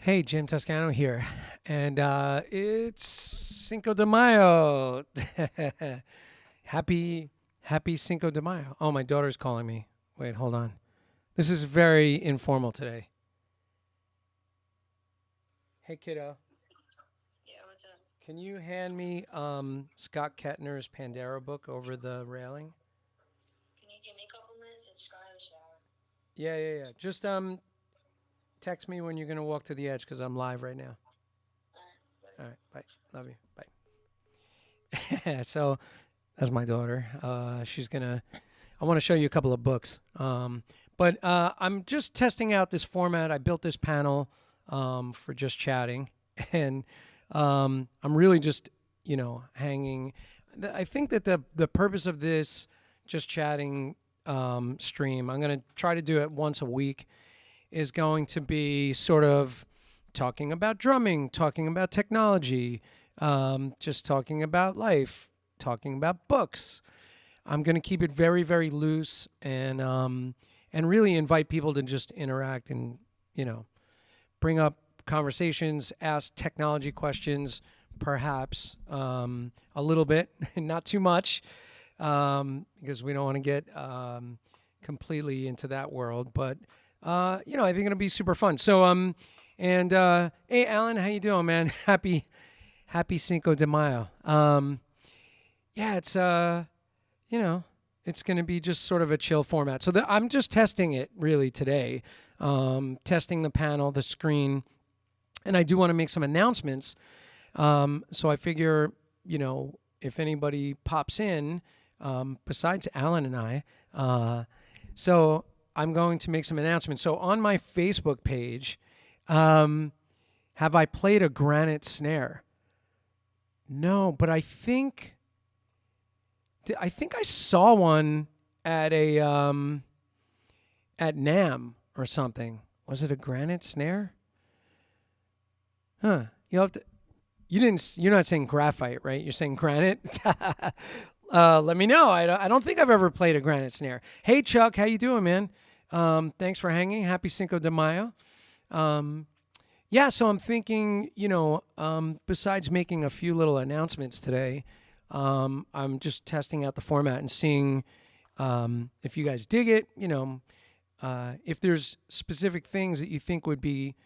Hey, Jim Toscano here, and it's Cinco de Mayo. happy, happy Cinco de Mayo. Oh, my daughter's calling me. Wait, hold on. This is very informal today. Hey, kiddo, Yeah, what's up? can you hand me Scott Kettner's Pandero book over the railing? Can you give me a couple minutes? I just got out of the shower. Yeah. Just text me when you're gonna walk to the edge because I'm live right now. Alright, All later. right, bye. Love you. Bye. So that's my daughter. She's gonna I want to show you a couple of books. But I'm just testing out this format. I built this panel for just chatting, and I'm really just hanging. I think that the purpose of this just chatting stream, I'm going to try to do it once a week, is going to be sort of talking about drumming, talking about technology, just talking about life, talking about books. I'm going to keep it very, very loose and really invite people to just interact and you know bring up conversations, ask technology questions, perhaps a little bit, not too much, because we don't want to get completely into that world. But I think it'll be super fun. So hey, Alan, how you doing, man? Happy Cinco de Mayo. Yeah, you know, it's going to be just sort of a chill format. So I'm just testing it really today, testing the panel, the screen, and I do want to make some announcements. So I figure, if anybody pops in, besides Alan and I, so I'm going to make some announcements. So on my Facebook page, have I played a granite snare? No, but I think I saw one at a at Nam or something. Was it a granite snare? Huh. You'll have to. You didn't. You're not saying graphite, right? You're saying granite. Let me know. I don't think I've ever played a granite snare. Hey Chuck, how you doing, man? Thanks for hanging. Happy Cinco de Mayo. Um, yeah. So I'm thinking, besides making a few little announcements today, I'm just testing out the format and seeing if you guys dig it. If there's specific things that you think would be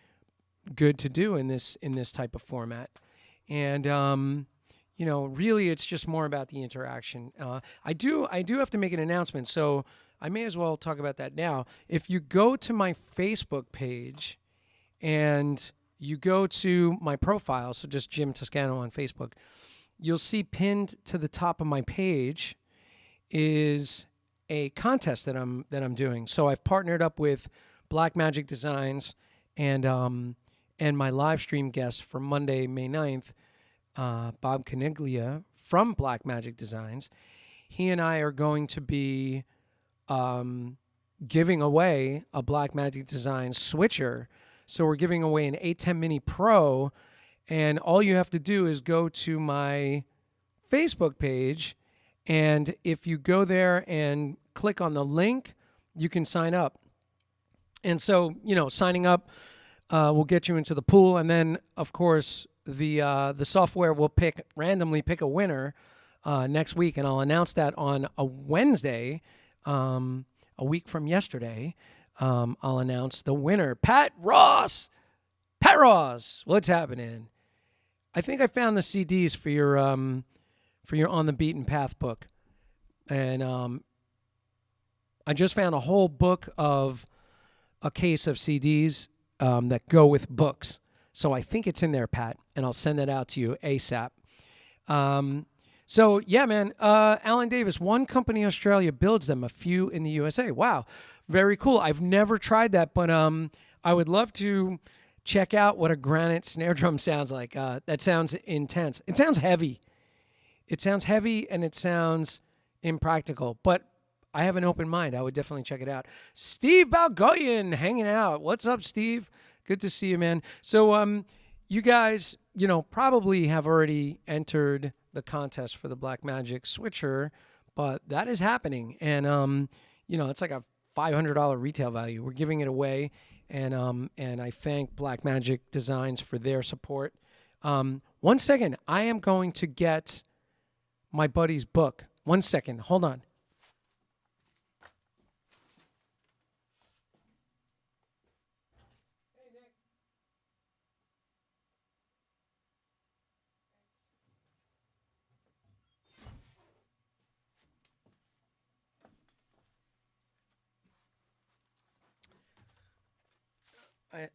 good to do in this type of format, and really, it's just more about the interaction. I do have to make an announcement, so I may as well talk about that now. If you go to my Facebook page and you go to my profile, so just Jim Toscano on Facebook, you'll see pinned to the top of my page is a contest that I'm doing. So I've partnered up with Black Magic Designs and my live stream guest for Monday, May 9th, Bob Caniglia from Black Magic Designs. He and I are going to be giving away a Black Magic Designs switcher. So we're giving away an 810 Mini Pro, and all you have to do is go to my Facebook page, and if you go there and click on the link, you can sign up. And so, signing up will get you into the pool, and then, of course, the software will randomly pick a winner next week, and I'll announce that on a Wednesday, a week from yesterday. I'll announce the winner, Pat Ross. Pat Ross, what's happening? I think I found the CDs for your On the Beaten Path book, and I just found a whole book of a case of CDs that go with books. So I think it's in there, Pat, and I'll send that out to you ASAP. So yeah, man, Alan Davis, one company in Australia builds them, a few in the USA. Wow, very cool. I've never tried that, but I would love to check out what a granite snare drum sounds like. That sounds intense. It sounds heavy. It sounds heavy and it sounds impractical, but I have an open mind. I would definitely check it out. Steve Balgoyan hanging out. What's up, Steve? Good to see you, man. So, you guys, probably have already entered the contest for the Black Magic Switcher, but that is happening, and it's like a $500 retail value. We're giving it away, and I thank Black Magic Designs for their support. 1 second, I am going to get my buddy's book. 1 second, hold on.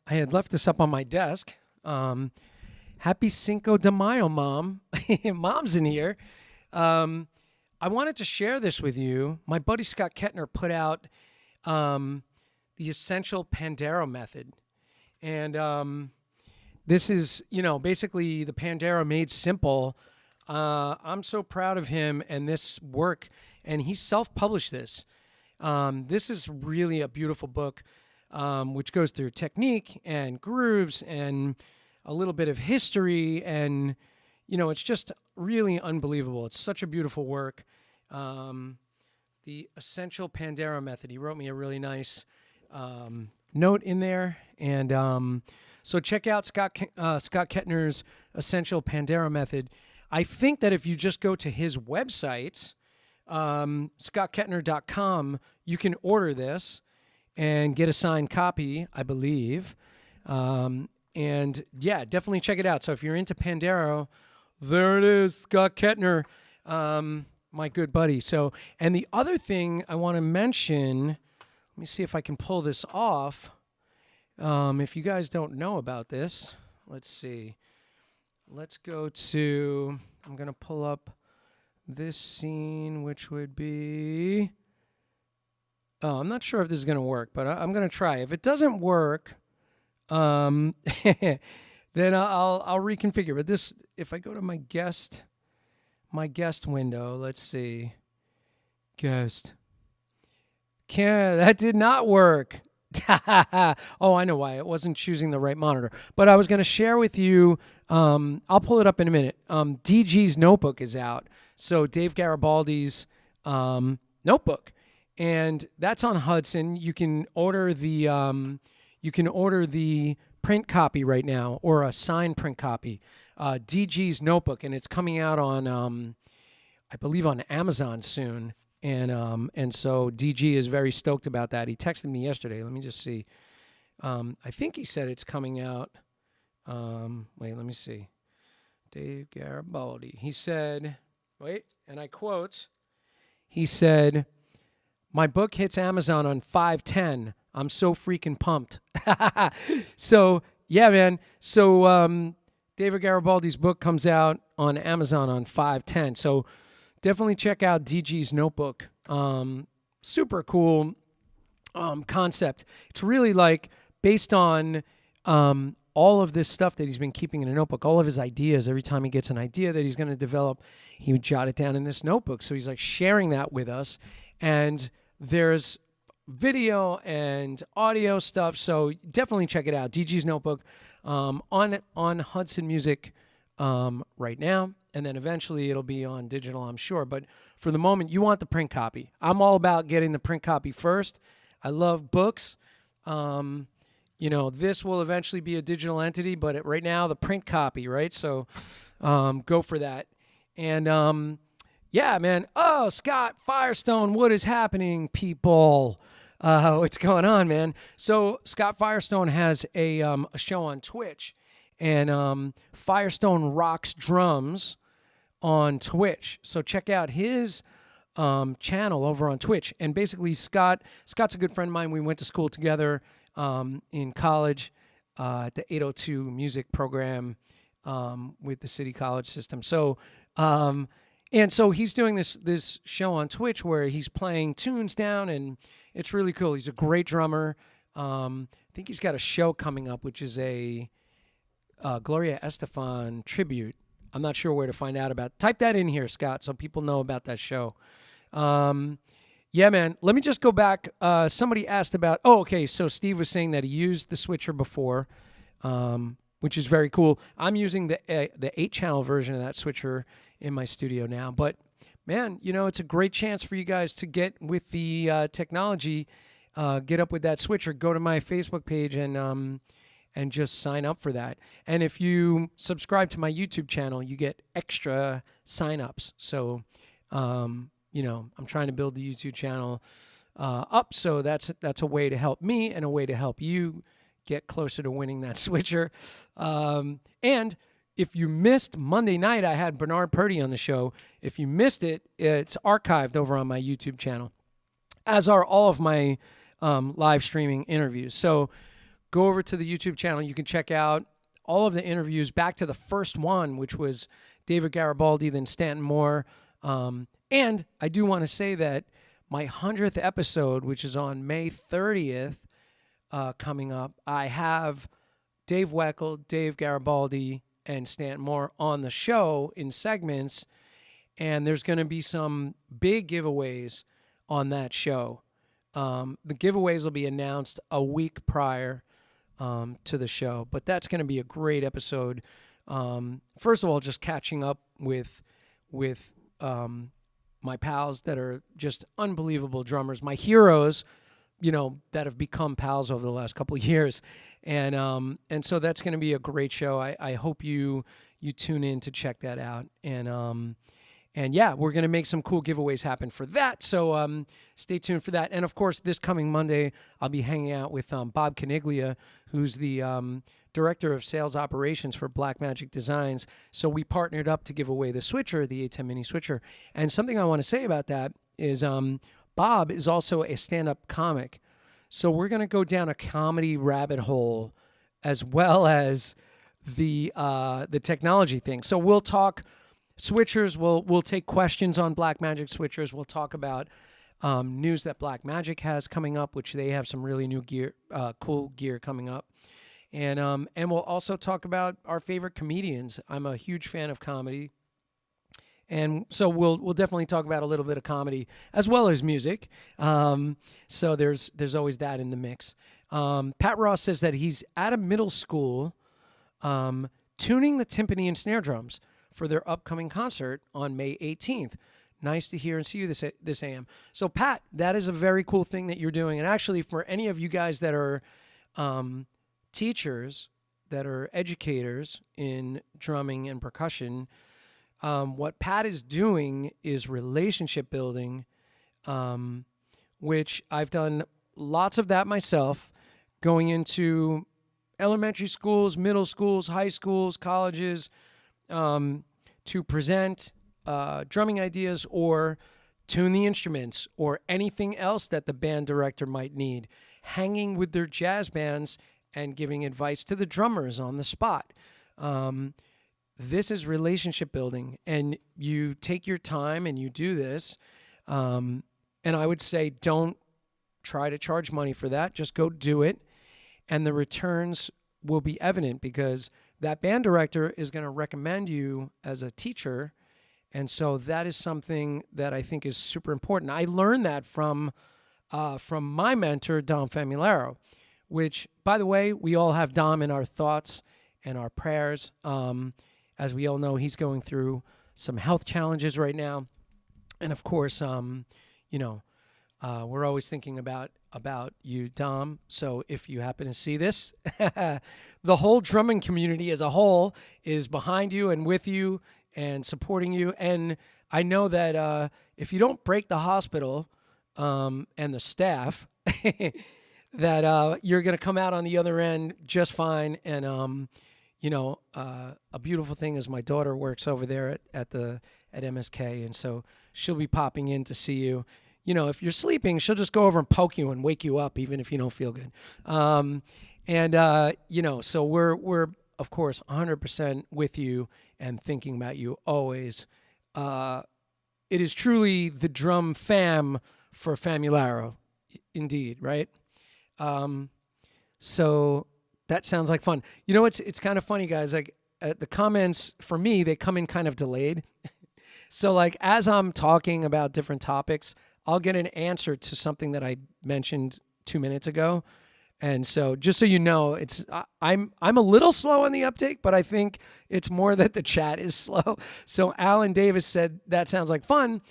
I had left this up on my desk. Happy Cinco de Mayo, Mom. Mom's in here. I wanted to share this with you. My buddy Scott Kettner put out the Essential Pandero Method. And this is, basically the Pandero made simple. I'm so proud of him and this work. And he self-published this. This is really a beautiful book. Which goes through technique and grooves and a little bit of history. And, it's just really unbelievable. It's such a beautiful work. The Essential Pandero Method. He wrote me a really nice note in there. And so check out Scott Kettner's Essential Pandero Method. I think that if you just go to his website, scottkettner.com, you can order this and get a signed copy, I believe. And yeah, definitely check it out. So if you're into Pandero, there it is, Scott Kettner, my good buddy. So, and the other thing I want to mention, let me see if I can pull this off. If you guys don't know about this, let's see. Let's go to, I'm going to pull up this scene, which would be... Oh, I'm not sure if this is going to work, but I'm going to try. If it doesn't work, then I'll reconfigure. But this, if I go to my guest window, let's see, guest. That did not work. Oh, I know why. It wasn't choosing the right monitor. But I was going to share with you, I'll pull it up in a minute. DG's notebook is out. So Dave Garibaldi's notebook. And that's on Hudson. You can order the print copy right now, or a signed print copy. DG's notebook, and it's coming out on I believe on Amazon soon. And so DG is very stoked about that. He texted me yesterday. Let me just see. I think he said it's coming out. Wait, let me see. Dave Garibaldi. He said, wait, and I quote. He said, "My book hits Amazon on 5/10. I'm so freaking pumped." So, yeah, man. So, David Garibaldi's book comes out on Amazon on 5/10. So, definitely check out DG's notebook. Super cool concept. It's really like based on all of this stuff that he's been keeping in a notebook, all of his ideas. Every time he gets an idea that he's going to develop, he would jot it down in this notebook. So, he's like sharing that with us. And there's video and audio stuff, so definitely check it out. DG's notebook on Hudson Music right now, and then eventually it'll be on digital, I'm sure. But for the moment, you want the print copy. I'm all about getting the print copy first. I love books. This will eventually be a digital entity, but right now, the print copy, right? So go for that. And yeah, man. Oh, Scott Firestone, what is happening, people? What's going on, man? So Scott Firestone has a show on Twitch, and Firestone Rocks Drums on Twitch. So check out his channel over on Twitch. And basically, Scott's a good friend of mine. We went to school together in college at the 802 music program with the City College system. So. And so he's doing this show on Twitch where he's playing tunes down, and it's really cool. He's a great drummer. I think he's got a show coming up, which is a Gloria Estefan tribute. I'm not sure where to find out about. Type that in here, Scott, so people know about that show. Yeah, man. Let me just go back. Somebody asked about. Oh, okay. So Steve was saying that he used the switcher before, which is very cool. I'm using the 8-channel version of that switcher in my studio now. But, man, it's a great chance for you guys to get with the technology. get up with that switcher, go to my Facebook page and just sign up for that. And if you subscribe to my YouTube channel, you get extra signups. So, I'm trying to build the YouTube channel up. So that's a way to help me and a way to help you get closer to winning that switcher. And if you missed Monday night, I had Bernard Purdy on the show. If you missed it, it's archived over on my YouTube channel, as are all of my live streaming interviews. So go over to the YouTube channel. You can check out all of the interviews back to the first one, which was David Garibaldi, then Stanton Moore. And I do want to say that my 100th episode, which is on May 30th, coming up, I have Dave Weckl, Dave Garibaldi, and Stanton Moore on the show in segments. And there's going to be some big giveaways on that show. The giveaways will be announced a week prior to the show, but that's going to be a great episode. First of all, just catching up with my pals that are just unbelievable drummers, my heroes, that have become pals over the last couple of years. And so that's going to be a great show. I hope you tune in to check that out. And yeah, we're going to make some cool giveaways happen for that. So stay tuned for that. And of course, this coming Monday, I'll be hanging out with Bob Caniglia, who's the Director of Sales Operations for Blackmagic Designs. So we partnered up to give away the switcher, the A10 Mini switcher. And something I want to say about that is Bob is also a stand-up comic. So we're going to go down a comedy rabbit hole as well as the technology thing. So we'll talk switchers. We'll take questions on Blackmagic switchers. We'll talk about news that Blackmagic has coming up, which they have some really new gear, cool gear coming up. And we'll also talk about our favorite comedians. I'm a huge fan of comedy. And so we'll definitely talk about a little bit of comedy as well as music. So there's always that in the mix. Pat Ross says that he's at a middle school tuning the timpani and snare drums for their upcoming concert on May 18th. Nice to hear and see you this AM. So Pat, that is a very cool thing that you're doing. And actually, for any of you guys that are teachers, that are educators in drumming and percussion, what Pat is doing is relationship building, which I've done lots of that myself, going into elementary schools, middle schools, high schools, colleges, to present drumming ideas or tune the instruments or anything else that the band director might need, hanging with their jazz bands and giving advice to the drummers on the spot. This is relationship building, and you take your time and you do this. And I would say don't try to charge money for that. Just go do it, and the returns will be evident because that band director is going to recommend you as a teacher. And so that is something that I think is super important. I learned that from my mentor, Dom Famularo, which, by the way, we all have Dom in our thoughts and our prayers. As we all know, he's going through some health challenges right now. And of course, we're always thinking about you, Dom. So if you happen to see this, the whole drumming community as a whole is behind you and with you and supporting you. And I know that if you don't break the hospital and the staff, that you're going to come out on the other end just fine. And, a beautiful thing is my daughter works over there at MSK. And so she'll be popping in to see you. If you're sleeping, she'll just go over and poke you and wake you up, even if you don't feel good. So we're of course 100% with you and thinking about you always. It is truly the drum fam for Famularo, indeed, right? So that sounds like fun. It's kind of funny, guys. Like the comments for me, they come in kind of delayed. So like as I'm talking about different topics, I'll get an answer to something that I mentioned 2 minutes ago. And so just so you know, I'm a little slow on the uptake, but I think it's more that the chat is slow. So Alan Davis said, that sounds like fun.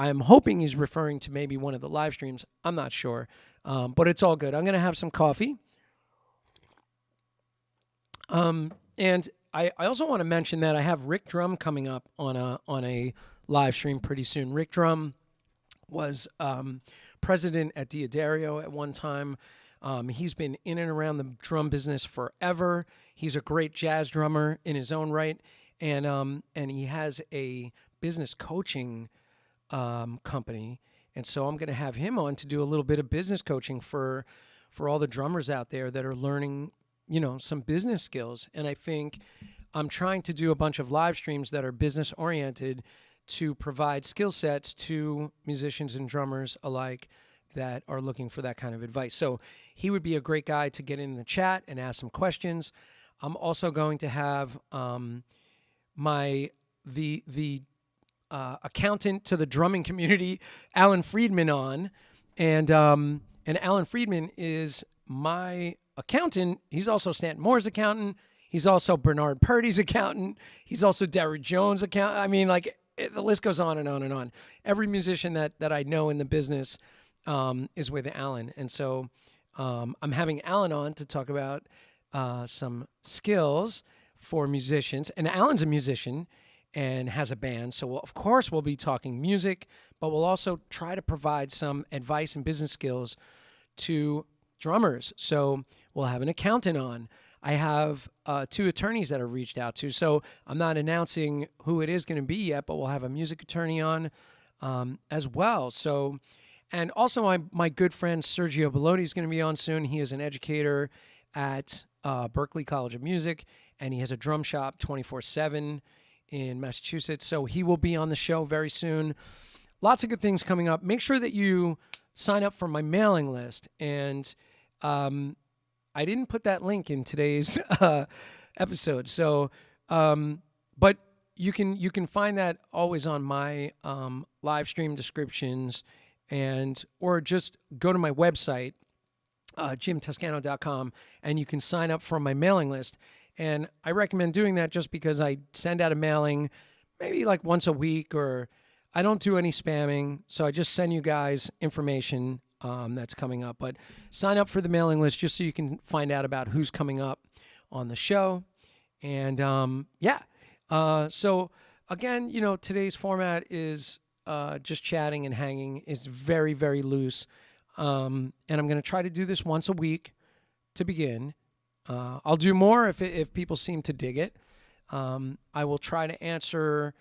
I'm hoping he's referring to maybe one of the live streams. I'm not sure, but it's all good. I'm going to have some coffee. And I also want to mention that I have Rick Drum coming up on a live stream pretty soon. Rick Drum was president at Diodario at one time. He's been in and around the drum business forever. He's a great jazz drummer in his own right, and he has a business coaching company. And so I'm going to have him on to do a little bit of business coaching for all the drummers out there that are learning, some business skills. And I think I'm trying to do a bunch of live streams that are business oriented to provide skill sets to musicians and drummers alike that are looking for that kind of advice. So he would be a great guy to get in the chat and ask some questions. I'm also going to have the accountant to the drumming community, Alan Friedman, on, and Alan Friedman is my accountant. He's also Stanton Moore's accountant. He's also Bernard Purdy's accountant. He's also Derrick Jones' accountant. I mean, the list goes on and on and on. Every musician that I know in the business is with Alan. And so I'm having Alan on to talk about some skills for musicians. And Alan's a musician and has a band. So, of course, we'll be talking music, but we'll also try to provide some advice and business skills to drummers. So we'll have an accountant on. I have 2 attorneys that I've reached out to. So I'm not announcing who it is going to be yet, but we'll have a music attorney on as well. So, and also my good friend Sergio Bellotti is going to be on soon. He is an educator at Berklee College of Music, and he has a drum shop 24/7 in Massachusetts. So he will be on the show very soon. Lots of good things coming up. Make sure that you sign up for my mailing list. And I didn't put that link in today's episode. So, but you can find that always on my live stream descriptions, or just go to my website, jimtoscano.com, and you can sign up for my mailing list. And I recommend doing that just because I send out a mailing maybe like once a week, or I don't do any spamming. So I just send you guys information that's coming up. But sign up for the mailing list just so you can find out about who's coming up on the show. And so again, today's format is just chatting and hanging. It's very, very loose. And I'm going to try to do this once a week to begin. I'll do more if people seem to dig it. I will try to answer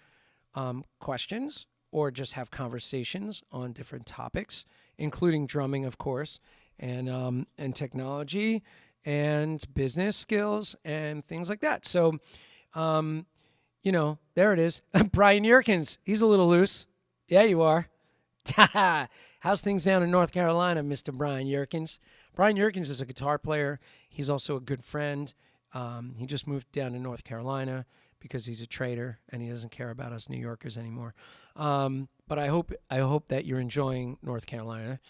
questions or just have conversations on different topics, including drumming, of course, and technology and business skills and things like that. So, there it is. Brian Yerkins, he's a little loose. Yeah, you are. How's things down in North Carolina, Mr. Brian Yerkins? Brian Yerkins is a guitar player. He's also a good friend. He just moved down to North Carolina because he's a trader and he doesn't care about us New Yorkers anymore. But I hope that you're enjoying North Carolina.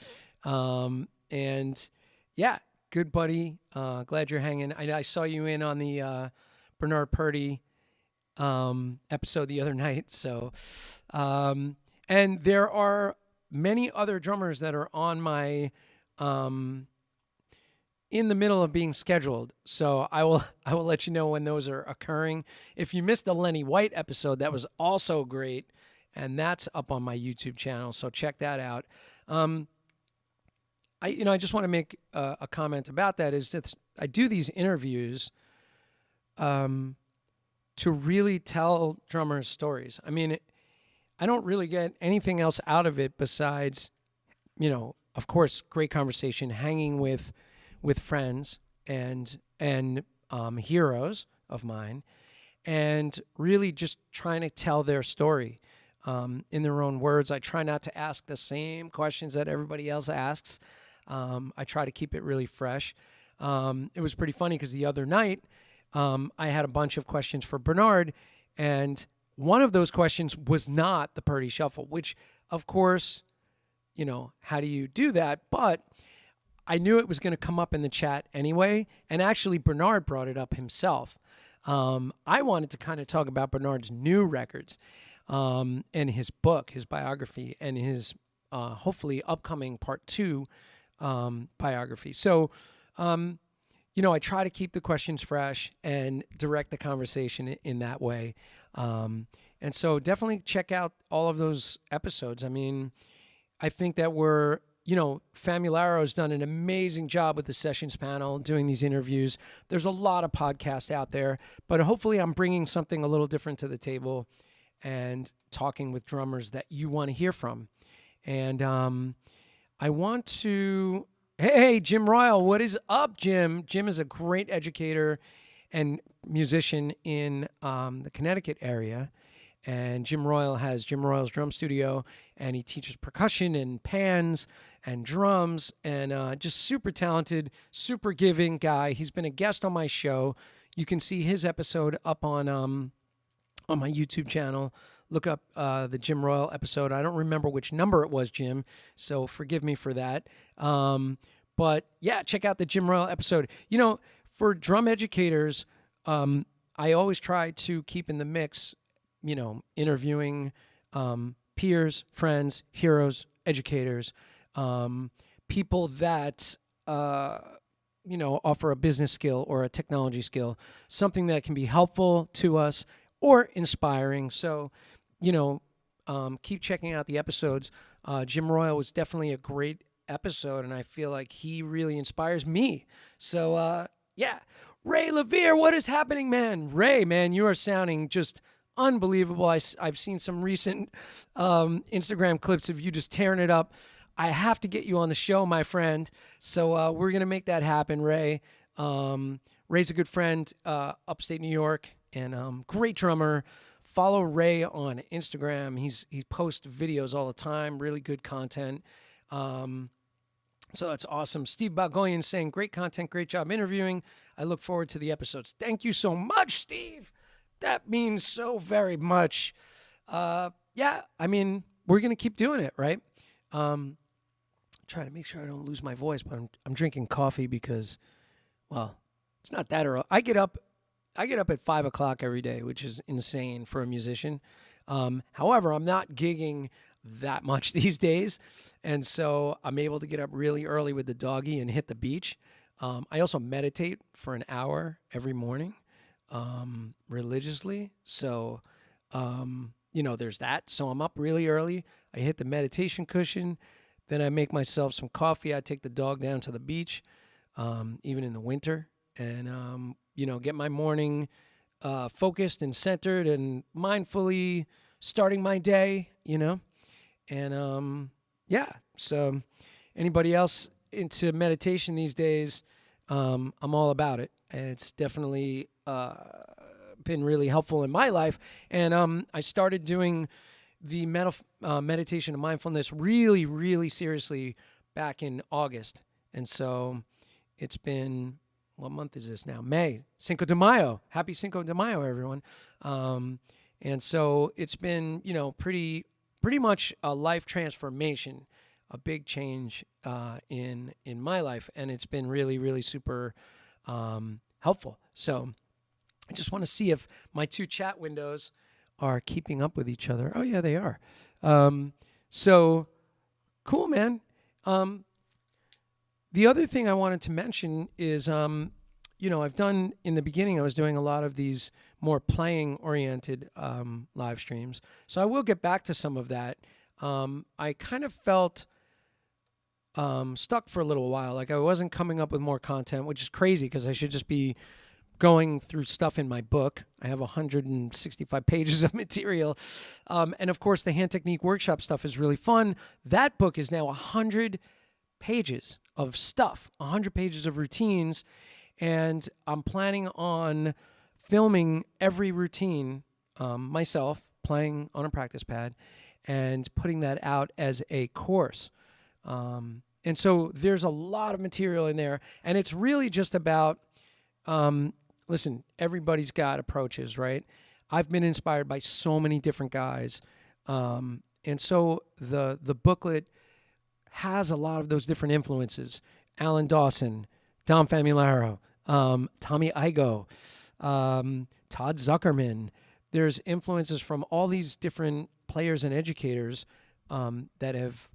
And yeah, good buddy. Glad you're hanging. I saw you in on the Bernard Purdy episode the other night. So, and there are many other drummers that are on my in the middle of being scheduled. So I will let you know when those are occurring. If you missed the Lenny White episode, that was also great, and that's up on my YouTube channel. So check that out. I just want to make a comment about that. Is that I do these interviews to really tell drummers stories. I mean, I don't really get anything else out of it besides, of course, great conversation, hanging with friends and heroes of mine, and really just trying to tell their story in their own words. I try not to ask the same questions that everybody else asks. I try to keep it really fresh. It was pretty funny because the other night I had a bunch of questions for Bernard, and one of those questions was not the Purdy Shuffle, which, of course, how do you do that? But I knew it was going to come up in the chat anyway, and actually Bernard brought it up himself. I wanted to kind of talk about Bernard's new records. and his book, his biography, and his hopefully upcoming part 2 biography. So, I try to keep the questions fresh and direct the conversation in that way. And so definitely check out all of those episodes. I mean, I think that Famularo's done an amazing job with the Sessions panel doing these interviews. There's a lot of podcasts out there, but hopefully I'm bringing something a little different to the table and talking with drummers that you want to hear from. And I want to... Hey, Jim Royle, what is up, Jim? Jim is a great educator and musician in the Connecticut area. And Jim Royle has Jim Royle's Drum Studio, and he teaches percussion and pans and drums, and just super talented, super giving guy. He's been a guest on my show. You can see his episode up on my YouTube channel. Look up the Jim Royle episode. I don't remember which number it was, Jim, so forgive me for that. But yeah, check out the Jim Royle episode. For drum educators, I always try to keep in the mix, interviewing peers, friends, heroes, educators, people that, offer a business skill or a technology skill, something that can be helpful to us or inspiring. So, keep checking out the episodes. Jim Royle was definitely a great episode, and I feel like he really inspires me. So, yeah. Ray Levere, what is happening, man? Ray, man, you are sounding just unbelievable. I've seen some recent Instagram clips of you just tearing it up. I have to get you on the show, my friend. So we're going to make that happen, Ray. Ray's a good friend, upstate New York, and great drummer. Follow Ray on Instagram. He posts videos all the time, really good content. So that's awesome. Steve Balgoyan saying, great content, great job interviewing. I look forward to the episodes. Thank you so much, Steve. That means so very much. Yeah, I mean, we're going to keep doing it, right? Trying to make sure I don't lose my voice, but I'm drinking coffee because, well, it's not that early. I get up at 5 o'clock every day, which is insane for a musician. However, I'm not gigging that much these days, and so I'm able to get up really early with the doggy and hit the beach. I also meditate for an hour every morning, religiously. So, there's that. So I'm up really early. I hit the meditation cushion. Then I make myself some coffee. I take the dog down to the beach, even in the winter, and, get my morning focused and centered and mindfully starting my day, And, yeah, so anybody else into meditation these days, I'm all about it. It's definitely been really helpful in my life. And I started doing the meditation and mindfulness really, really seriously back in August. And so it's been, what month is this now? May. Cinco de Mayo. Happy Cinco de Mayo, everyone. And so it's been, pretty much a life transformation, a big change in my life, and it's been really, really super helpful. So I just want to see if my 2 chat windows are keeping up with each other. Oh, yeah, they are. So cool, man. The other thing I wanted to mention is, I've done, in the beginning, I was doing a lot of these more playing-oriented live streams. So I will get back to some of that. I kind of felt stuck for a little while. Like I wasn't coming up with more content, which is crazy because I should just be going through stuff in my book. I have 165 pages of material. And of course, the hand technique workshop stuff is really fun. That book is now 100 pages of stuff, 100 pages of routines. And I'm planning on filming every routine myself, playing on a practice pad, and putting that out as a course. And so there's a lot of material in there. And it's really just about, listen, everybody's got approaches, right? I've been inspired by so many different guys. And so the booklet has a lot of those different influences. Alan Dawson, Dom Famularo, Tommy Igoe, Todd Zuckerman, there's influences from all these different players and educators that have,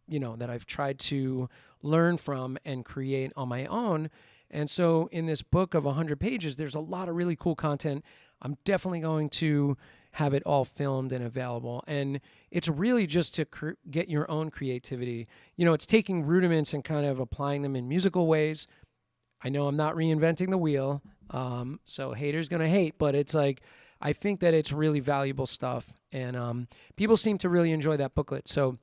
that I've tried to learn from and create on my own. And so in this book of 100 pages, there's a lot of really cool content. I'm definitely going to have it all filmed and available. And it's really just to get your own creativity. It's taking rudiments and kind of applying them in musical ways. I know I'm not reinventing the wheel, so haters going to hate, but it's like, I think that it's really valuable stuff. And people seem to really enjoy that booklet. So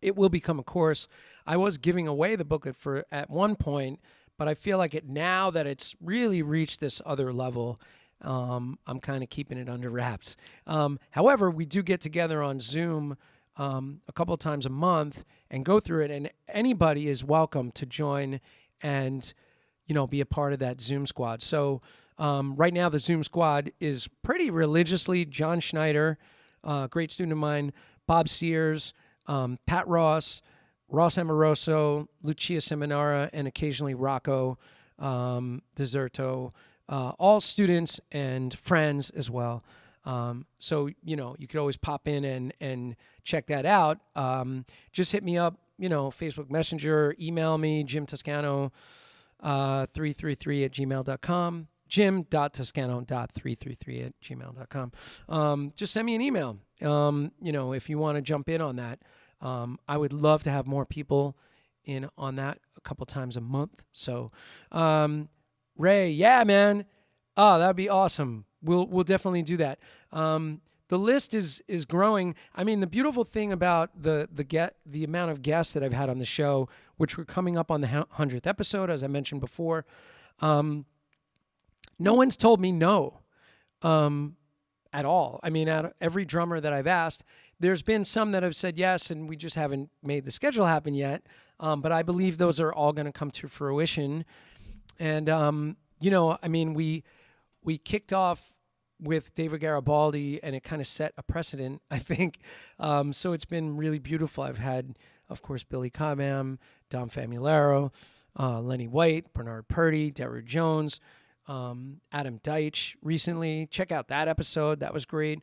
it will become a course. I was giving away the booklet at one point, but I feel like now that it's really reached this other level, I'm kind of keeping it under wraps. However, we do get together on Zoom a couple of times a month and go through it, and anybody is welcome to join and be a part of that Zoom squad. So right now the Zoom squad is pretty religiously John Schneider, great student of mine, Bob Sears, Pat Ross Amoroso, Lucia Seminara, and occasionally Rocco Deserto, all students and friends as well. So, you could always pop in and check that out. Just hit me up, Facebook Messenger, email me, Jim Toscano, 333@gmail.com, jim.toscano.333@gmail.com. Just send me an email, if you want to jump in on that. I would love to have more people in on that a couple times a month. So, Ray, yeah, man. Oh, that'd be awesome. We'll definitely do that. The list is growing. I mean, the beautiful thing about the amount of guests that I've had on the show, which we're coming up on the 100th episode, as I mentioned before, no one's told me no at all. I mean, out of every drummer that I've asked, there's been some that have said yes, and we just haven't made the schedule happen yet. But I believe those are all going to come to fruition. And, I mean, we kicked off with David Garibaldi, and it kind of set a precedent, I think. So it's been really beautiful. I've had, of course, Billy Cobham, Dom Famularo, Lenny White, Bernard Purdy, Derek Jones, Adam Deitch recently. Check out that episode. That was great.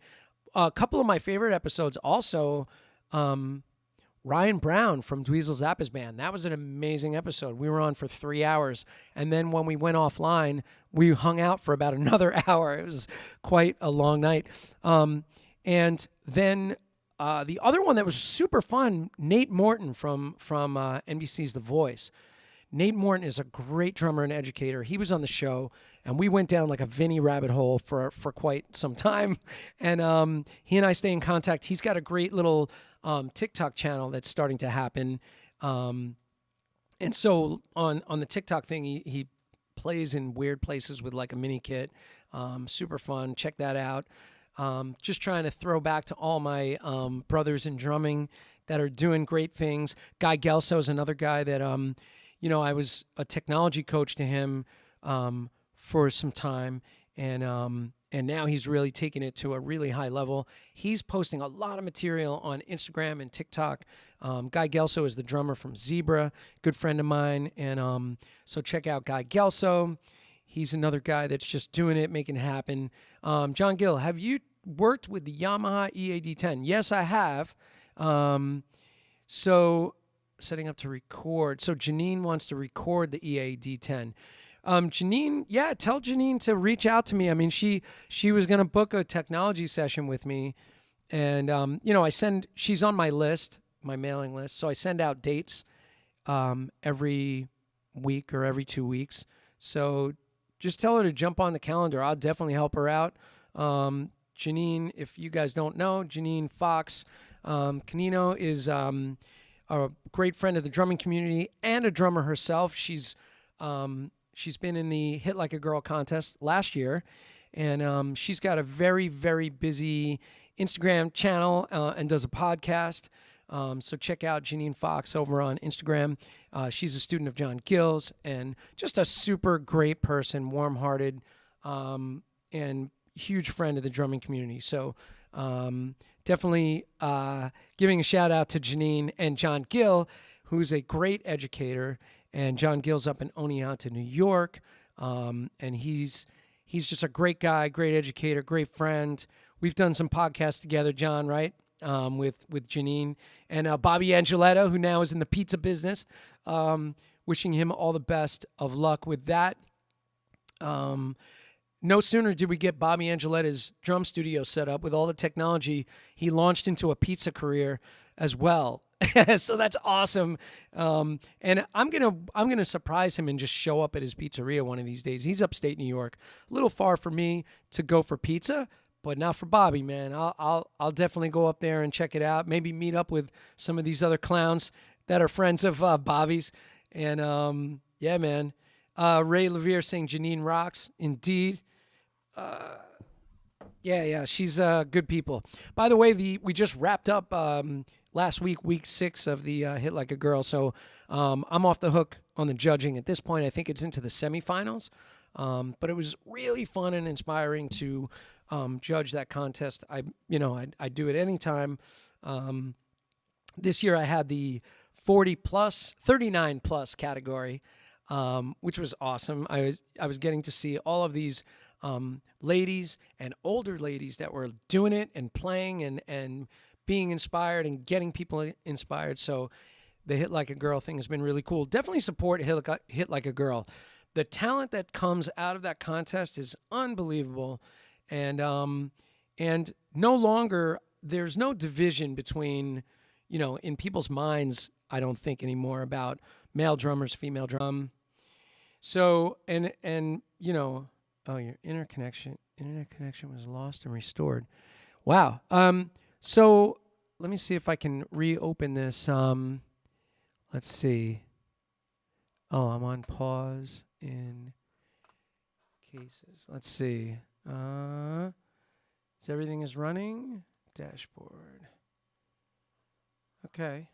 A couple of my favorite episodes also, Ryan Brown from Dweezil Zappa's band. That was an amazing episode. We were on for 3 hours, and then when we went offline, we hung out for about another hour. It was quite a long night. And then the other one that was super fun, Nate Morton from NBC's The Voice. Nate Morton is a great drummer and educator. He was on the show, and we went down like a Vinny rabbit hole for quite some time. And he and I stay in contact. He's got a great little TikTok channel that's starting to happen. And so on the TikTok thing, he plays in weird places with like a mini kit. Super fun. Check that out. Just trying to throw back to all my brothers in drumming that are doing great things. Guy Gelso is another guy that, I was a technology coach to him for some time, and now he's really taken it to a really high level. He's posting a lot of material on Instagram and TikTok. Guy Gelso is the drummer from Zebra, good friend of mine, and so check out Guy Gelso. He's another guy that's just doing it, making it happen. John Gill, have you worked with the Yamaha EAD10? Yes, I have. So setting up to record. So Janine wants to record the EAD10. Janine, yeah, tell Janine to reach out to me. I mean, she was going to book a technology session with me. And, she's on my list, my mailing list. So I send out dates every week or every 2 weeks. So just tell her to jump on the calendar. I'll definitely help her out. Janine, if you guys don't know, Janine Fox Canino is a great friend of the drumming community and a drummer herself. She's been in the Hit Like a Girl contest last year, and she's got a very, very busy Instagram channel and does a podcast. So check out Janine Fox over on Instagram. She's a student of John Gill's and just a super great person, warm-hearted, and huge friend of the drumming community. So definitely giving a shout out to Janine and John Gill, who's a great educator. And John Gill's up in Oneonta, New York, and he's He's just a great guy, great educator, great friend. We've done some podcasts together, John, right? With Janine and Bobby Angeletto, who now is in the pizza business. Wishing him all the best of luck with that. No sooner did we get Bobby Angeletto's drum studio set up with all the technology, he launched into a pizza career as well. So that's awesome. And I'm gonna surprise him and just show up at his pizzeria one of these days. He's upstate New York, a little far for me to go for pizza, but not for Bobby, man. I'll definitely go up there and check it out. Maybe meet up with some of these other clowns that are friends of Bobby's. And yeah, man. Ray Levere saying Janine rocks. Indeed. Yeah, she's good people. By the way, we just wrapped up last week 6 of the Hit Like a Girl. So I'm off the hook on the judging at this point. I think it's into the semifinals. But it was really fun and inspiring to judge that contest. I do it anytime. This year I had the 40 plus, 39 plus category, which was awesome. I was getting to see all of these ladies and older ladies that were doing it and playing and being inspired and getting people inspired. So the Hit Like a Girl thing has been really cool. Definitely support Hit Like a Girl. The talent that comes out of that contest is unbelievable. And no longer, there's no division between, in people's minds, I don't think anymore, about male drummers, female drum. So, and your internet connection was lost and restored. Wow. So let me see if I can reopen this. Let's see. Oh, I'm on pause in cases. Let's see. Is everything is running? Dashboard. Okay.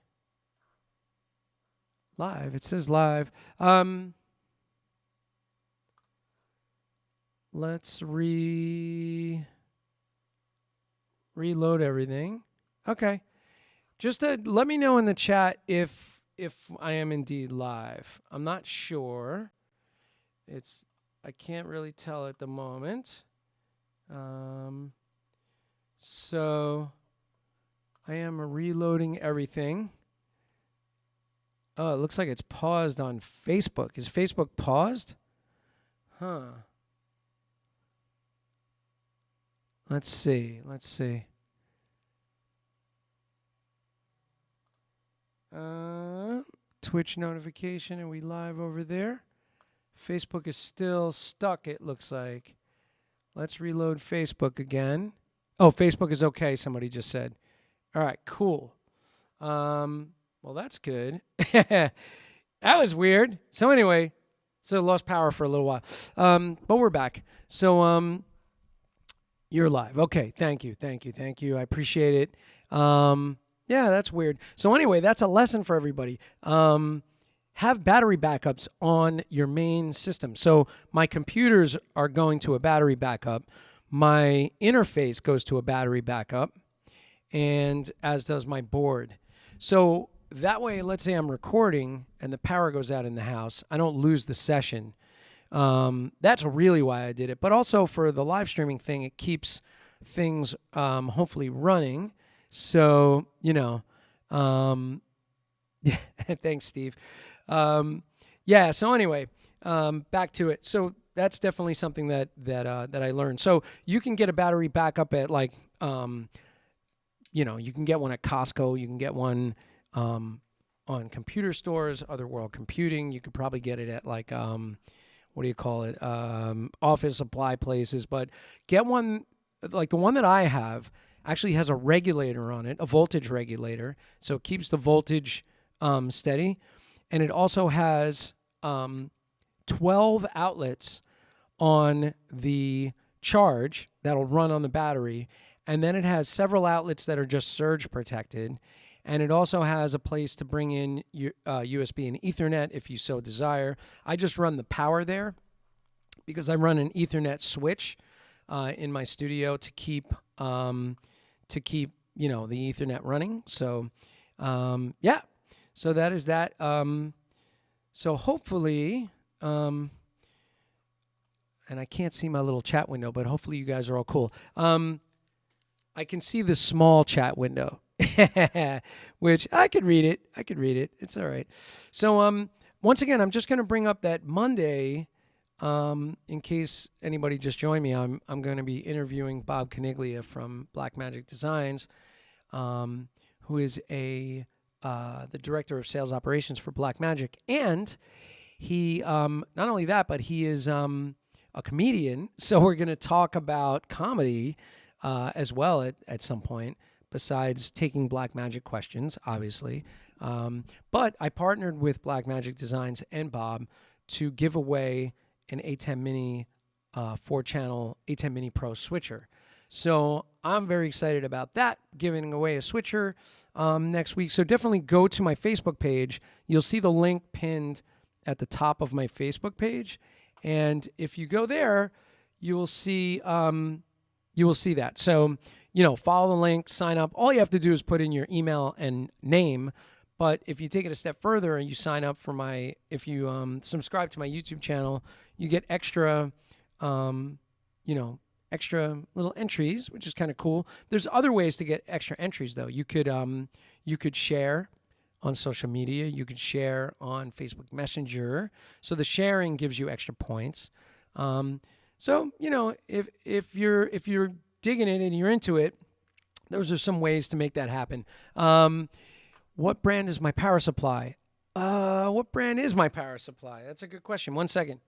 Live. It says live. Let's reload everything. Okay. Just let me know in the chat if I am indeed live. I'm not sure. I can't really tell at the moment. So I am reloading everything. Oh, it looks like it's paused on Facebook. Is Facebook paused? Huh. Let's see. Twitch notification. Are we live over there? Facebook is still stuck, it looks like. Let's reload Facebook again. Oh, Facebook is okay, somebody just said. All right, cool. Well, that's good. That was weird. So anyway, lost power for a little while. But we're back. So you're live. Okay, thank you. I appreciate it. Yeah, that's weird. So anyway, that's a lesson for everybody. Have battery backups on your main system. So my computers are going to a battery backup. My interface goes to a battery backup, and as does my board. So that way, let's say I'm recording and the power goes out in the house, I don't lose the session. That's really why I did it. But also for the live streaming thing, it keeps things hopefully running. So, yeah, thanks, Steve. Yeah, so anyway, back to it. So that's definitely something that I learned. So you can get a battery backup at you can get one at Costco. You can get one on computer stores, Otherworld Computing. You could probably get it at office supply places. But get one, like the one that I have actually has a regulator on it, a voltage regulator. So it keeps the voltage steady. And it also has 12 outlets on the charge that'll run on the battery. And then it has several outlets that are just surge protected. And it also has a place to bring in USB and Ethernet if you so desire. I just run the power there because I run an Ethernet switch in my studio to keep the Ethernet running. So yeah, so that is that. So hopefully, and and I can't see my little chat window, but hopefully you guys are all cool. I can see the small chat window, which I could read it. It's all right. So once again, I'm just going to bring up that Monday, in case anybody just joined me. I'm going to be interviewing Bob Caniglia from Black Magic Designs, who is the director of sales operations for Black Magic, and he not only that, but he is a comedian. So we're going to talk about comedy as well at some point, besides taking Black Magic questions, obviously. But I partnered with Black Magic Designs and Bob to give away an A10 Mini 4-channel A10 Mini Pro switcher. So I'm very excited about that, giving away a switcher next week. So definitely go to my Facebook page. You'll see the link pinned at the top of my Facebook page. And if you go there, you will see that. So, follow the link, sign up. All you have to do is put in your email and name. But if you take it a step further and you sign up for if you subscribe to my YouTube channel, you get extra, extra little entries, which is kind of cool. There's other ways to get extra entries though. You could share on social media. You could share on Facebook Messenger. So the sharing gives you extra points. So if you're digging it and you're into it, those are some ways to make that happen. What brand is my power supply? What brand is my power supply? That's a good question. 1 second.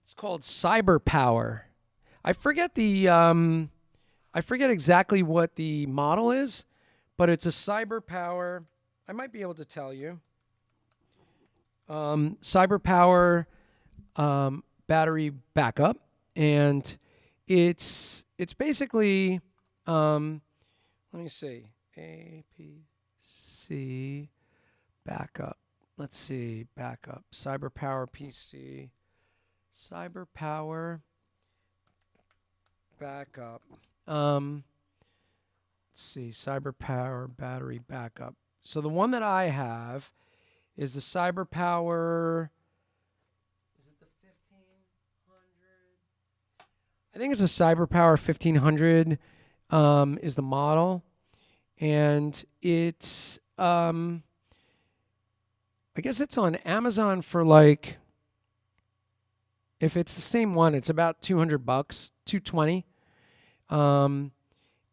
It's called Cyber Power. I forget exactly what the model is, but it's a Cyber Power. I might be able to tell you. Cyber Power battery backup, and it's basically let me see, APC backup. Let's see, backup, Cyber Power PC, Cyber Power backup. Let's see, Cyber Power battery backup. So the one that I have is the Cyber Power. Is it the 1500? I think it's a Cyber Power 1500 is the model, and it's I guess it's on Amazon for like, if it's the same one, it's about $200, $220.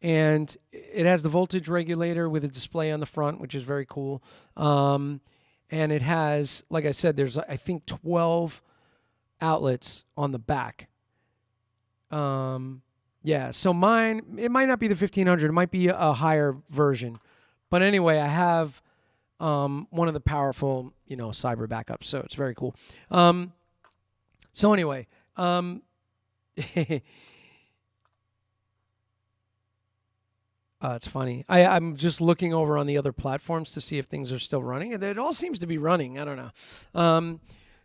And it has the voltage regulator with a display on the front, which is very cool. And it has, like I said, there's, I think, 12 outlets on the back. Yeah, so mine, it might not be the 1500. It might be a higher version. But anyway, I have one of the powerful, cyber backups. So it's very cool. So anyway, it's funny. I'm just looking over on the other platforms to see if things are still running. It all seems to be running. I don't know.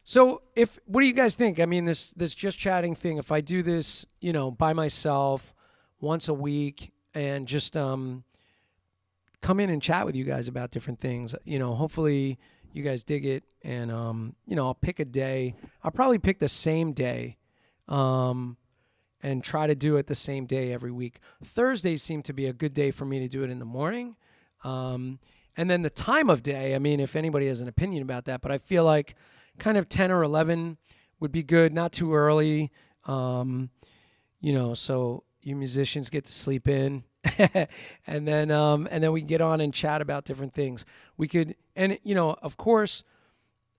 So what do you guys think? I mean, this just chatting thing, if I do this, by myself once a week and just come in and chat with you guys about different things, hopefully you guys dig it. And, I'll pick a day. I'll probably pick the same day and try to do it the same day every week. Thursdays seem to be a good day for me to do it in the morning. And then the time of day, I mean, if anybody has an opinion about that, but I feel like kind of 10 or 11 would be good, not too early, so you musicians get to sleep in. and then we can get on and chat about different things. We could, and of course,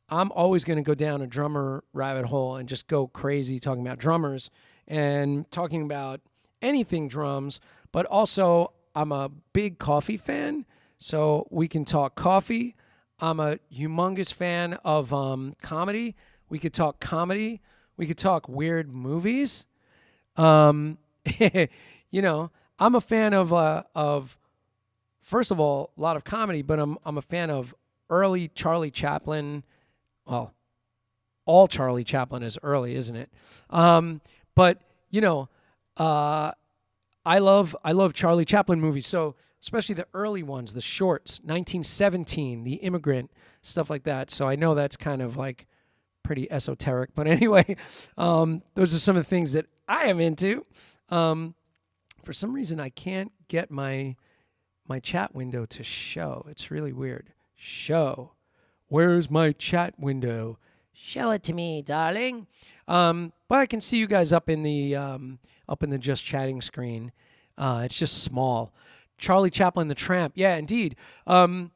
I'm always going to go down a drummer rabbit hole and just go crazy talking about drummers and talking about anything drums, but also I'm a big coffee fan, so we can talk coffee. I'm a humongous fan of comedy. We could talk comedy. We could talk weird movies. I'm a fan of first of all, a lot of comedy, but I'm a fan of early Charlie Chaplin. Well, all Charlie Chaplin is early, isn't it? But I love Charlie Chaplin movies. So especially the early ones, the shorts, 1917, The Immigrant, stuff like that. So I know that's kind of like pretty esoteric. But anyway, those are some of the things that I am into. For some reason, I can't get my chat window to show. It's really weird. Show. Where's my chat window? Show it to me, darling. But I can see you guys up in the just chatting screen. It's just small. Charlie Chaplin, the Tramp. Yeah, indeed. John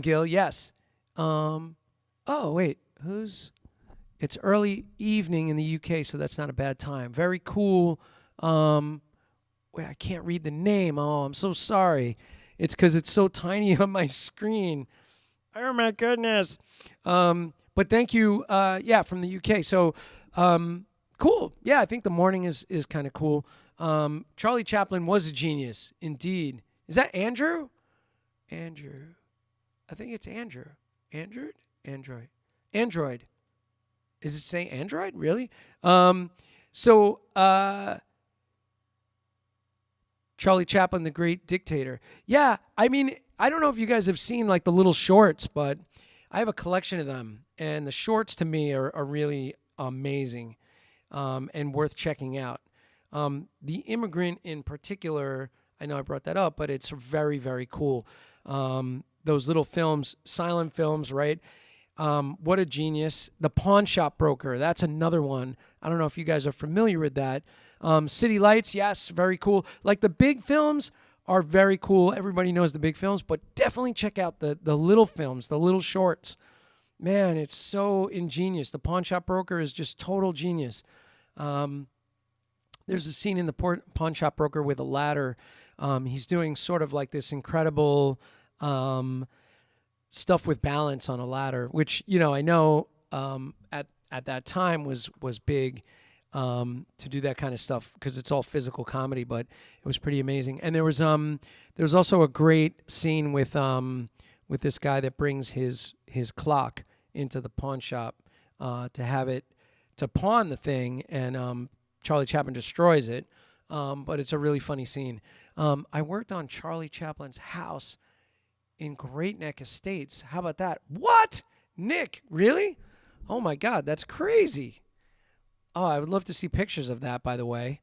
Gill, yes. Oh, wait. It's early evening in the UK, so that's not a bad time. Very cool. Wait, I can't read the name. Oh, I'm so sorry. It's because it's so tiny on my screen. Oh, my goodness. But thank you, from the UK. So, cool. Yeah, I think the morning is kind of cool. Charlie Chaplin was a genius, indeed. Is that Andrew? Andrew. I think it's Andrew. Android? Android. Is it saying Android? Really? Charlie Chaplin, the great dictator. Yeah, I mean, I don't know if you guys have seen like the little shorts, but I have a collection of them. And the shorts to me are really amazing and worth checking out. The Immigrant in particular, I know I brought that up, but it's very, very cool. Those little films, silent films, right? What a genius. The Pawn Shop Broker, that's another one. I don't know if you guys are familiar with that. City Lights, yes, very cool. Like the big films are very cool. Everybody knows the big films, but definitely check out the little films, the little shorts. Man, it's so ingenious. The Pawn Shop Broker is just total genius. There's a scene in the Pawn Shop Broker with a ladder. He's doing sort of like this incredible stuff with balance on a ladder, which, I know at that time was big to do that kind of stuff because it's all physical comedy, but it was pretty amazing. And there was also a great scene with this guy that brings his clock into the pawn shop to pawn the thing, and Charlie Chaplin destroys it. But it's a really funny scene. I worked on Charlie Chaplin's house in Great Neck Estates. How about that? What? Nick, really? Oh my God, that's crazy. Oh, I would love to see pictures of that, by the way.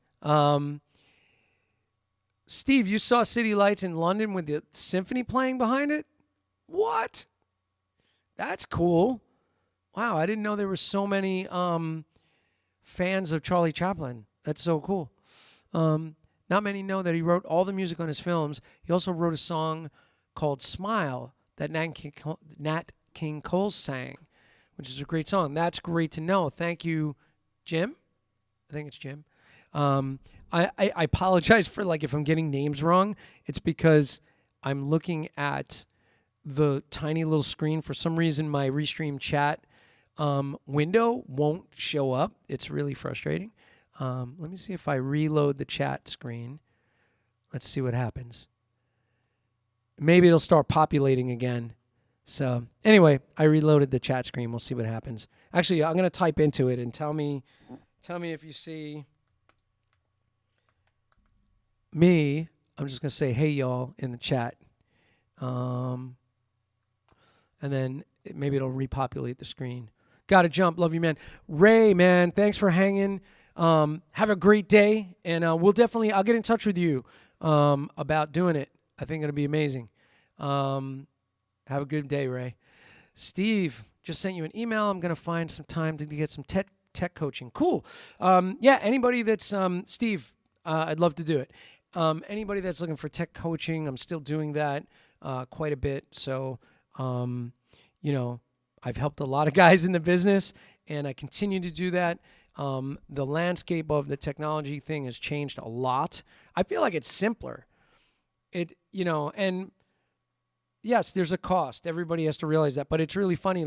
Steve, you saw City Lights in London with the symphony playing behind it? What? That's cool. Wow, I didn't know there were so many fans of Charlie Chaplin. That's so cool. Not many know that he wrote all the music on his films. He also wrote a song called Smile that Nat King Cole sang, which is a great song. That's great to know. Thank you, Jim. I think it's Jim. I apologize for if I'm getting names wrong. It's because I'm looking at the tiny little screen. For some reason, my Restream chat window won't show up. It's really frustrating. Let me see if I reload the chat screen. Let's see what happens. Maybe it'll start populating again. So anyway, I reloaded the chat screen. We'll see what happens. Actually, I'm going to type into it and tell me if you see me. I'm just going to say, hey, y'all, in the chat. And then maybe it'll repopulate the screen. Gotta jump. Love you, man. Ray, man, thanks for hanging. Have a great day. And I'll get in touch with you about doing it. I think it'll be amazing. Have a good day, Ray. Steve, just sent you an email. I'm going to find some time to get some tech coaching. Cool. Anybody that's, Steve, I'd love to do it. Anybody that's looking for tech coaching, I'm still doing that quite a bit. So, I've helped a lot of guys in the business, and I continue to do that. The landscape of the technology thing has changed a lot. I feel like it's simpler. And yes, there's a cost. Everybody has to realize that. But it's really funny,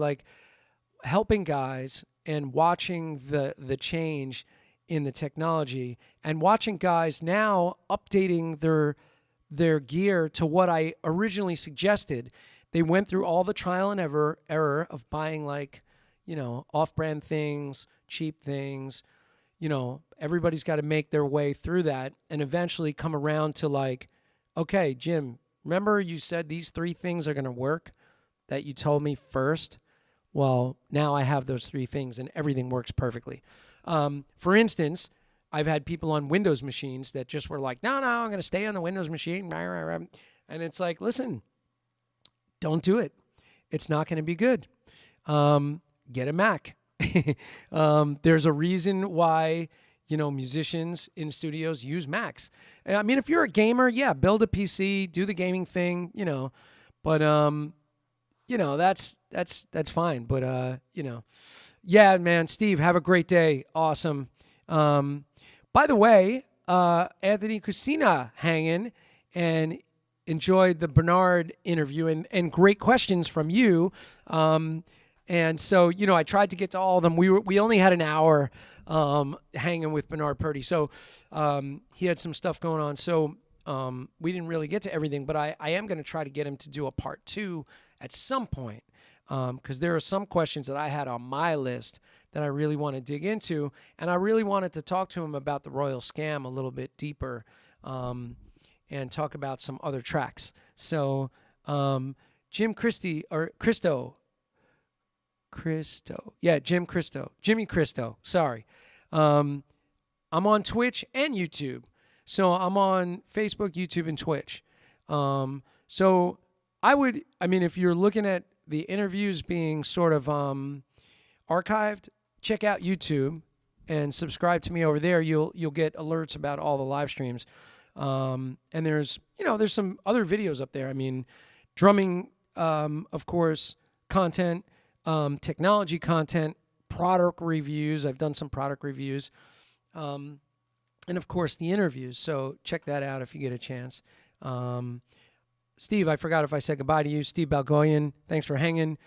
helping guys and watching the change in the technology and watching guys now updating their gear to what I originally suggested. They went through all the trial and error of buying off-brand things, cheap things. Everybody's got to make their way through that and eventually come around to okay, Jim, remember you said these 3 things are going to work that you told me first? Well, now I have those three things and everything works perfectly. For instance, I've had people on Windows machines that just were like, no, I'm going to stay on the Windows machine. And it's like, listen, don't do it. It's not going to be good. Get a Mac. There's a reason why, musicians in studios use Macs. I mean, if you're a gamer, yeah, build a PC, do the gaming thing, but, that's fine. But, yeah, man, Steve, have a great day. Awesome. By the way, Anthony Cucina hanging and enjoyed the Bernard interview and great questions from you. And so, I tried to get to all of them. We only had an hour hanging with Bernard Purdy. So he had some stuff going on. So we didn't really get to everything, but I am going to try to get him to do a part 2 at some point because there are some questions that I had on my list that I really want to dig into. And I really wanted to talk to him about the Royle scam a little bit deeper and talk about some other tracks. So Jimmy Cristo. Yeah, Jimmy Cristo. Sorry. I'm on Twitch and YouTube. So I'm on Facebook, YouTube, and Twitch. So if you're looking at the interviews being sort of archived, check out YouTube and subscribe to me over there. You'll get alerts about all the live streams. And there's some other videos up there. I mean, drumming, of course, content, technology content, product reviews. I've done some product reviews. And of course the interviews. So check that out if you get a chance. Steve, I forgot if I said goodbye to you. Steve Balgoyan, thanks for hanging.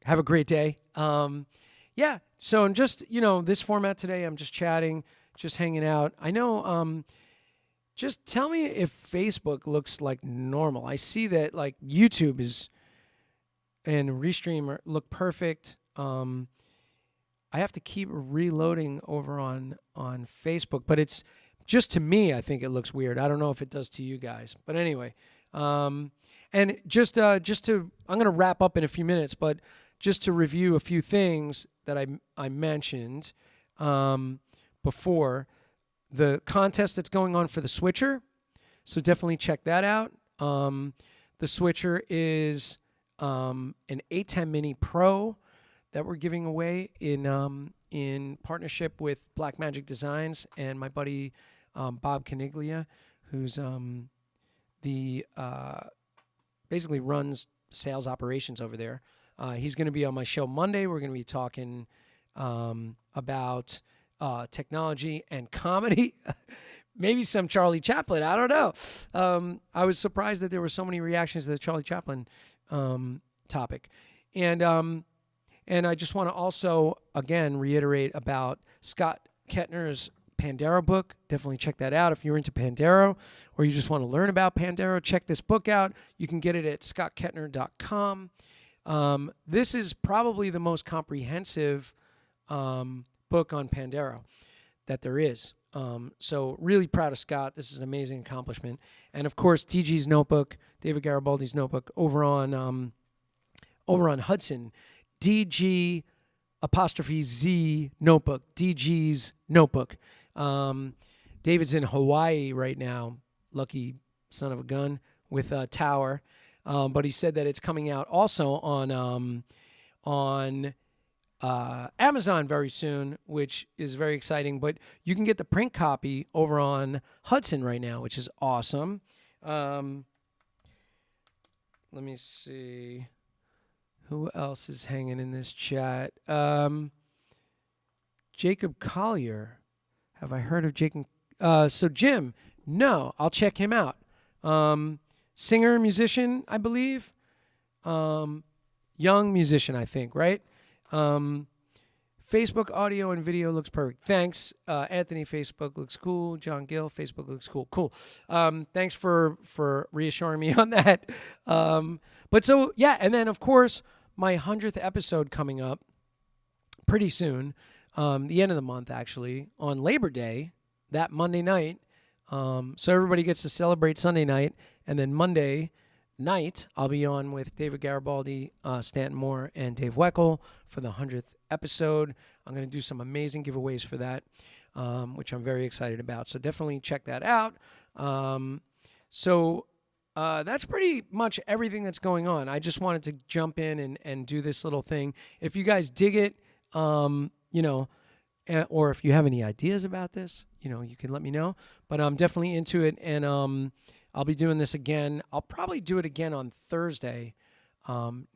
Have a great day. Yeah. So in just, this format today, I'm just chatting, just hanging out. I know, just tell me if Facebook looks like normal. I see that like YouTube and Restream look perfect. I have to keep reloading over on Facebook, but it's just to me, I think it looks weird. I don't know if it does to you guys, but anyway. And just to, I'm going to wrap up in a few minutes, but just to review a few things that I mentioned before, the contest that's going on for the Switcher. So definitely check that out. The Switcher is an 810 Mini Pro that we're giving away in partnership with Black Magic Designs and my buddy Bob Caniglia, who's basically runs sales operations over there. He's going to be on my show Monday. We're going to be talking about technology and comedy. Maybe some Charlie Chaplin. I don't know. I was surprised that there were so many reactions to the Charlie Chaplin topic. And I just want to also, again, reiterate about Scott Kettner's Pandero book. Definitely check that out. If you're into Pandero or you just want to learn about Pandero, check this book out. You can get it at scottkettner.com. This is probably the most comprehensive book on Pandero that there is. So really proud of Scott. This is an amazing accomplishment. And of course, DG's notebook, David Garibaldi's notebook, over on Hudson. DG apostrophe Z notebook. DG's notebook. David's in Hawaii right now. Lucky son of a gun with Tower. But he said that it's coming out also on Amazon very soon, which is very exciting. But you can get the print copy over on Hudson right now, which is awesome. Let me see. Who else is hanging in this chat? Jacob Collier. Have I heard of Jacob? So Jim, no, I'll check him out. Singer, musician, I believe. Young musician, I think, right? Facebook audio and video looks perfect. Thanks, Anthony. Facebook looks cool. John Gill, Facebook looks cool. Cool. Thanks for reassuring me on that. But so, yeah, and then, of course, my 100th episode coming up pretty soon, the end of the month, actually, on Labor Day, that Monday night. So everybody gets to celebrate Sunday night, and then Monday, night, I'll be on with David Garibaldi, Stanton Moore, and Dave Weckel for the 100th episode. I'm going to do some amazing giveaways for that, which I'm very excited about. So definitely check that out. That's pretty much everything that's going on. I just wanted to jump in and do this little thing. If you guys dig it, or if you have any ideas about this, you can let me know. But I'm definitely into it, and I'll be doing this again. I'll probably do it again on Thursday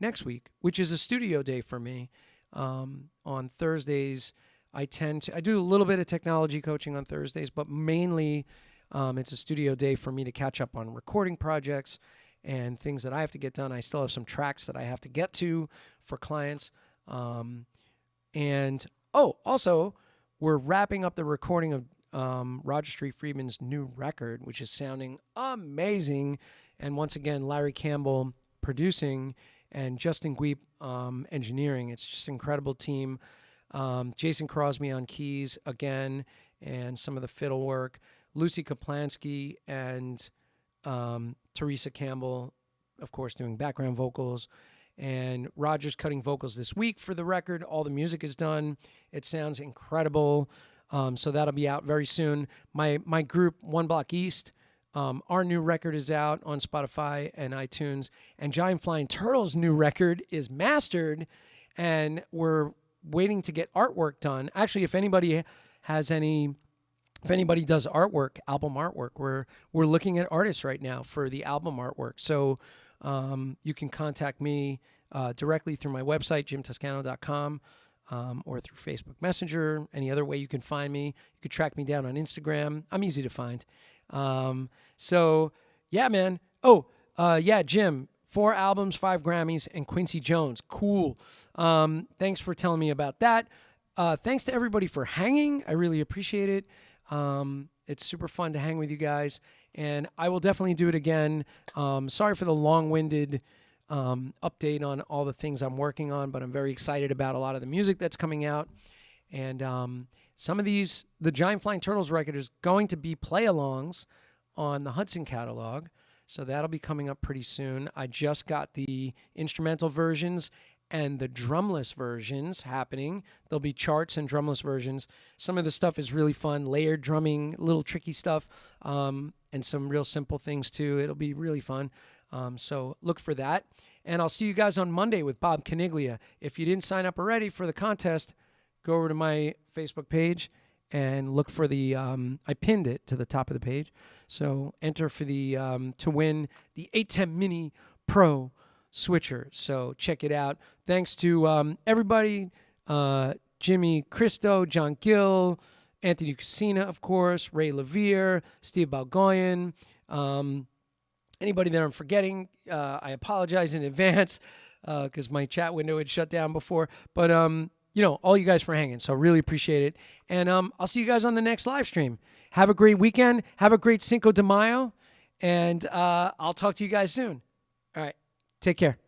next week, which is a studio day for me. On Thursdays, I do a little bit of technology coaching on Thursdays, but mainly it's a studio day for me to catch up on recording projects and things that I have to get done. I still have some tracks that I have to get to for clients. Also, we're wrapping up the recording of Roger Street Friedman's new record, which is sounding amazing. And once again, Larry Campbell producing and Justin Guip engineering. It's just an incredible team. Jason Crosby on keys again, and some of the fiddle work. Lucy Kaplansky and Teresa Campbell, of course, doing background vocals. And Roger's cutting vocals this week for the record. All the music is done. It sounds incredible. So that'll be out very soon. My group, One Block East, our new record is out on Spotify and iTunes. And Giant Flying Turtle's new record is mastered, and we're waiting to get artwork done. Actually, if anybody does artwork, album artwork, we're looking at artists right now for the album artwork. So you can contact me directly through my website, jimtoscano.com, or through Facebook Messenger, any other way you can find me. You could track me down on Instagram. I'm easy to find. Yeah, man. Jim, 4 albums, 5 Grammys, and Quincy Jones. Cool. Thanks for telling me about that. Thanks to everybody for hanging. I really appreciate it. It's super fun to hang with you guys, and I will definitely do it again. Sorry for the long-winded update on all the things I'm working on, but I'm very excited about a lot of the music that's coming out. And some of these, the Giant Flying Turtles record is going to be play-alongs on the Hudson catalog, so that'll be coming up pretty soon. I just got the instrumental versions and the drumless versions happening. There'll be charts and drumless versions. Some of the stuff is really fun, layered drumming, little tricky stuff, and some real simple things too. It'll be really fun. So look for that. And I'll see you guys on Monday with Bob Caniglia. If you didn't sign up already for the contest, go over to my Facebook page and look for the, I pinned it to the top of the page. So enter for the, to win the 810 Mini Pro switcher. So check it out. Thanks to everybody, Jimmy Christo, John Gill, Anthony Cucina, of course, Ray Levere, Steve Balgoyan, anybody that I'm forgetting, I apologize in advance because my chat window had shut down before. But, all you guys for hanging. So really appreciate it. And I'll see you guys on the next live stream. Have a great weekend. Have a great Cinco de Mayo. And I'll talk to you guys soon. All right. Take care.